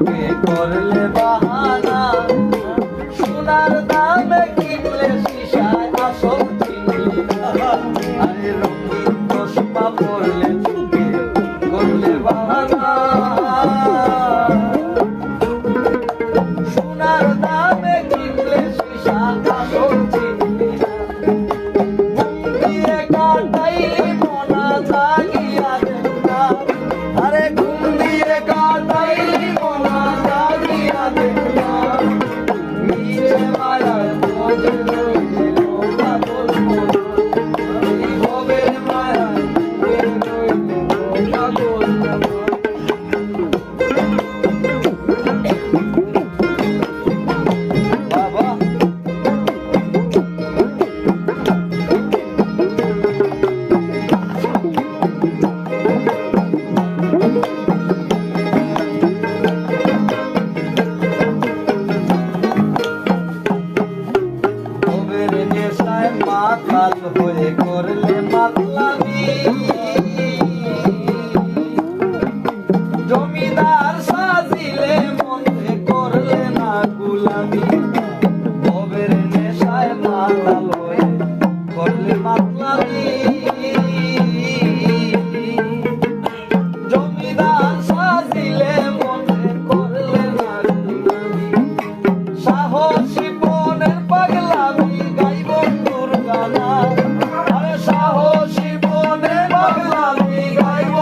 লোকে করলে বাহানা সোনার দামে কিনলে শিশায় আসল চিনলি না আরে রঙিন চশমা পরলে চোখে করলে বাহানা সোনার দামে কিনলে শিশা আসল চিনলি না ঘুম দিয়ে কাটাইলি মনা জাগিয়া দেখা আরে ঘুম দিয়ে কাটাইলি মনা জাগিয়া দেখা নিচে মায়ার খোঁজে রইলে লোকা বলবো এই ভবের মায়ার খোঁজে রইলে লোকা বলবো বাবা ভবের নেশায় মাতাল হয়ে করলে মাতলামি জমিদার সাজিলে মনে করলে না গুলামি ভবের নেশায় মাতাল হয়ে করলে মাতলামি জমিদার সাজিলে মনে করলে না গুলামি সাহসী বনের পাগলামি গাইব তোর গানা আরে সাহসী বনের পাগলামি গাইব